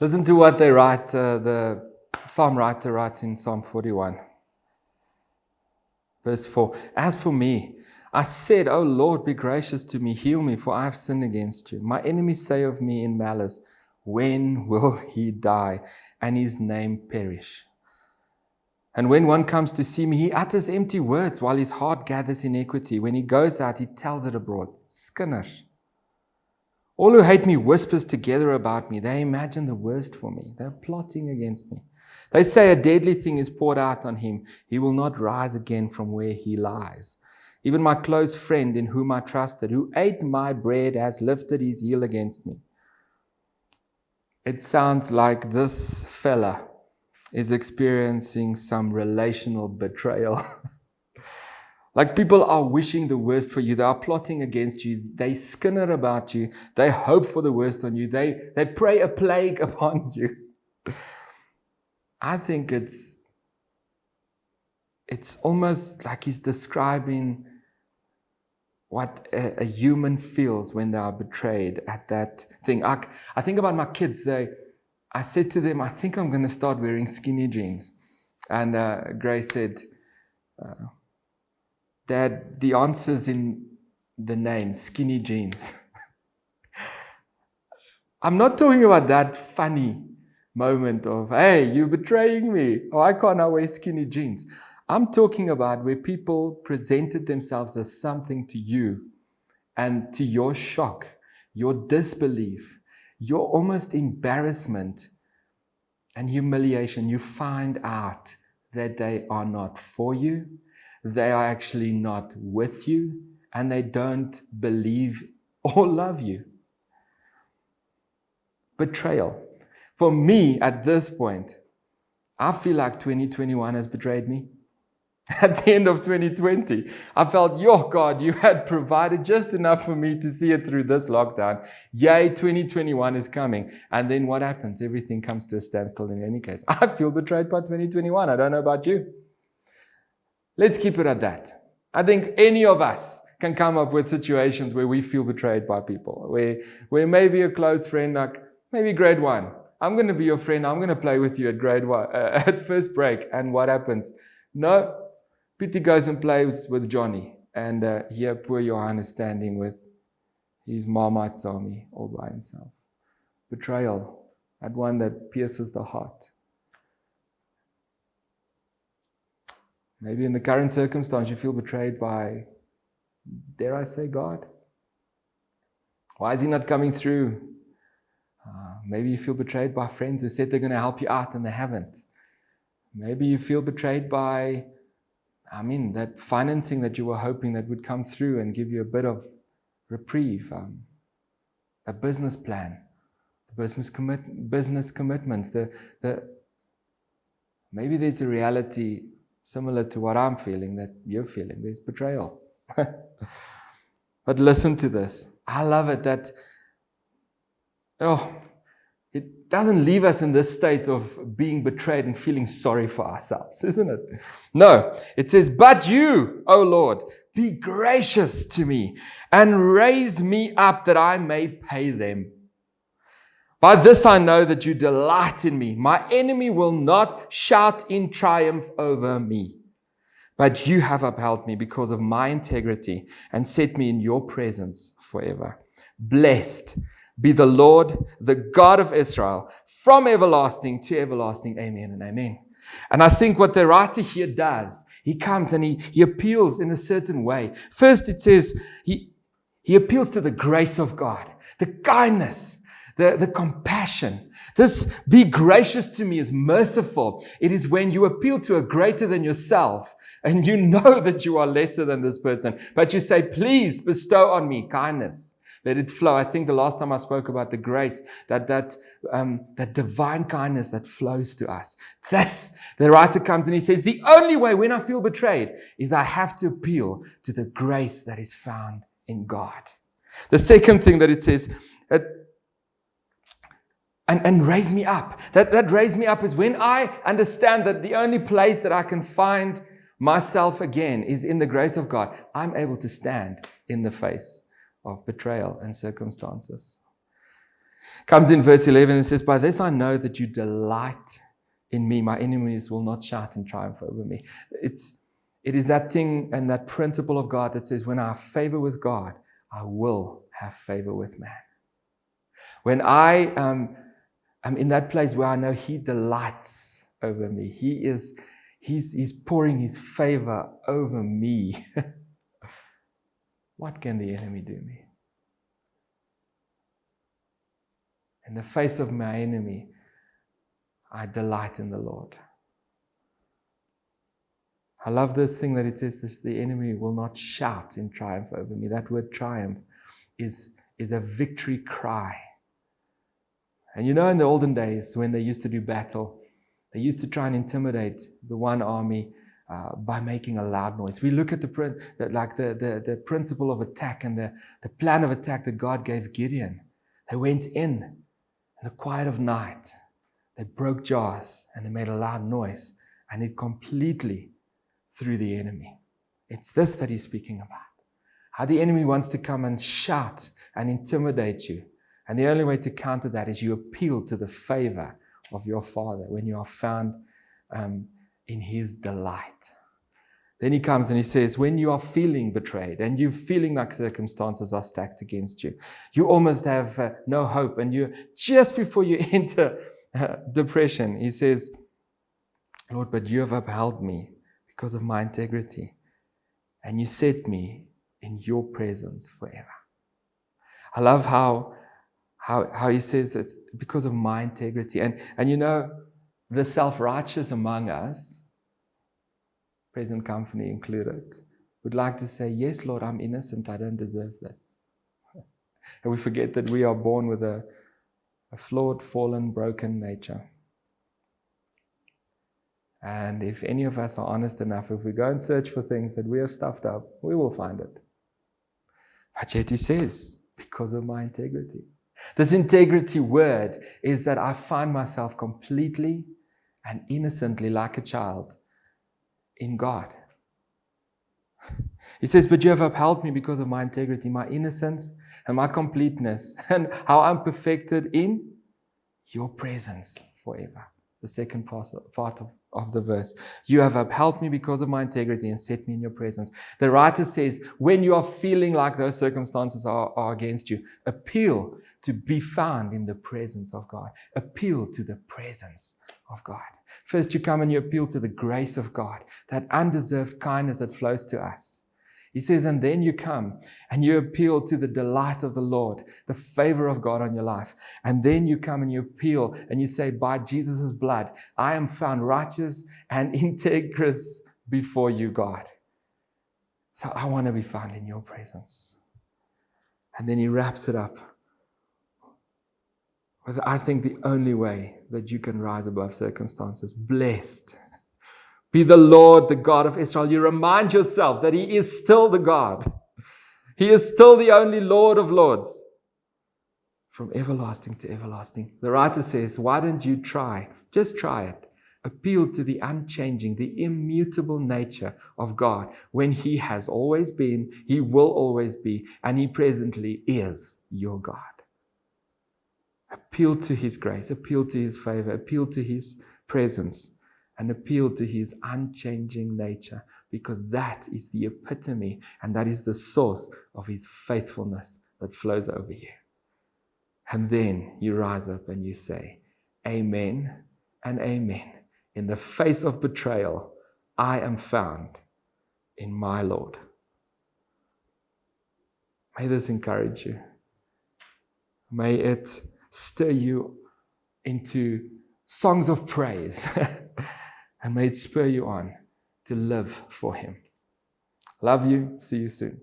Listen to what they write, the psalm writer writes in Psalm 41. Verse 4, as for me, I said, O Lord, be gracious to me, heal me, for I have sinned against you. My enemies say of me in malice, when will he die and his name perish? And when one comes to see me, he utters empty words while his heart gathers iniquity. When he goes out, he tells it abroad. Skinners. All who hate me whispers together about me. They imagine the worst for me. They're plotting against me. They say a deadly thing is poured out on him. He will not rise again from where he lies. Even my close friend in whom I trusted, who ate my bread, has lifted his heel against me. It sounds like this fella is experiencing some relational betrayal. Like people are wishing the worst for you. They are plotting against you. They skinner about you. They hope for the worst on you. They pray a plague upon you. I think it's almost like he's describing what a human feels when they are betrayed at that thing. I think about my kids. I said to them, I think I'm going to start wearing skinny jeans. And Grace said, Dad, the answer's in the name, skinny jeans. I'm not talking about that funny moment of, hey, you're betraying me. Why can't I wear skinny jeans? I'm talking about where people presented themselves as something to you, and to your shock, your disbelief, your almost embarrassment and humiliation, you find out that they are not for you, they are actually not with you, and they don't believe or love you. Betrayal. For me, at this point, I feel like 2021 has betrayed me. At the end of 2020, I felt, yo, God, you had provided just enough for me to see it through this lockdown. Yay, 2021 is coming. And then what happens? Everything comes to a standstill in any case. I feel betrayed by 2021. I don't know about you. Let's keep it at that. I think any of us can come up with situations where we feel betrayed by people, where maybe a close friend, like maybe grade 1, I'm going to be your friend. I'm going to play with you at grade 1, at first break. And what happens? No. Peter goes and plays with Johnny, and here poor Johan is standing with his Marmite army all by himself. Betrayal, that one that pierces the heart. Maybe in the current circumstance you feel betrayed by, dare I say, God? Why is he not coming through? Maybe you feel betrayed by friends who said they're going to help you out and they haven't. Maybe you feel betrayed by that financing that you were hoping that would come through and give you a bit of reprieve, a business plan, business commitments. Maybe there's a reality similar to what I'm feeling that you're feeling. There's betrayal. But listen to this. I love it that, it doesn't leave us in this state of being betrayed and feeling sorry for ourselves, isn't it? No, it says, but you, O Lord, be gracious to me and raise me up that I may pay them. By this I know that you delight in me. My enemy will not shout in triumph over me. But you have upheld me because of my integrity and set me in your presence forever. Blessed be the Lord, the God of Israel, from everlasting to everlasting. Amen and amen. And I think what the writer here does, he comes and he appeals in a certain way. First it says, he appeals to the grace of God, the kindness, the compassion. This be gracious to me is merciful. It is when you appeal to a greater than yourself and you know that you are lesser than this person, but you say, please bestow on me kindness. Let it flow. I think the last time I spoke about the grace, that divine kindness that flows to us. The writer comes and he says, the only way when I feel betrayed is I have to appeal to the grace that is found in God. The second thing that it says, and raise me up. That raise me up is when I understand that the only place that I can find myself again is in the grace of God. I'm able to stand in the face of betrayal and circumstances. Comes in verse 11 and says, by this I know that you delight in me. My enemies will not shout in triumph over me. It is that thing and that principle of God that says, when I have favor with God, I will have favor with man. When I am in that place where I know He delights over me, He's pouring His favor over me. What can the enemy do me? In the face of my enemy, I delight in the Lord. I love this thing that it says this, the enemy will not shout in triumph over me. That word triumph is a victory cry. And you know, in the olden days when they used to do battle, they used to try and intimidate the one army by making a loud noise. We look at the principle of attack and the plan of attack that God gave Gideon. They went in the quiet of night. They broke jars and they made a loud noise, and it completely threw the enemy. It's this that he's speaking about. How the enemy wants to come and shout and intimidate you. And the only way to counter that is you appeal to the favor of your Father when you are found in His delight. Then he comes and he says, when you are feeling betrayed and you're feeling like circumstances are stacked against you, you almost have no hope, and you just before you enter depression, he says, Lord, but you have upheld me because of my integrity, and you set me in your presence forever. I love how he says it's because of my integrity. And you know, the self-righteous among us, present company included, would like to say, yes, Lord, I'm innocent. I don't deserve this. And we forget that we are born with a flawed, fallen, broken nature. And if any of us are honest enough, if we go and search for things that we have stuffed up, we will find it. But yet he says, because of my integrity. This integrity word is that I find myself completely and innocently like a child in God. He says, but you have upheld me because of my integrity, my innocence, and my completeness, and how I'm perfected in your presence forever. The second part of the verse. You have upheld me because of my integrity and set me in your presence. The writer says, when you are feeling like those circumstances are against you, appeal to be found in the presence of God. Appeal to the presence of God. First, you come and you appeal to the grace of God, that undeserved kindness that flows to us. He says, and then you come and you appeal to the delight of the Lord, the favor of God on your life. And then you come and you appeal and you say, by Jesus' blood, I am found righteous and integrous before you, God. So I want to be found in your presence. And then he wraps it up with, I think, the only way that you can rise above circumstances. Blessed be the Lord, the God of Israel. You remind yourself that He is still the God. He is still the only Lord of Lords. From everlasting to everlasting. The writer says, why don't you try? Just try it. Appeal to the unchanging, the immutable nature of God. When He has always been, He will always be, and He presently is your God. Appeal to His grace, appeal to His favor, appeal to His presence, and appeal to His unchanging nature, because that is the epitome and that is the source of His faithfulness that flows over you. And then you rise up and you say, amen and amen. In the face of betrayal, I am found in my Lord. May this encourage you. May it stir you into songs of praise. And may it spur you on to live for Him. Love you. See you soon.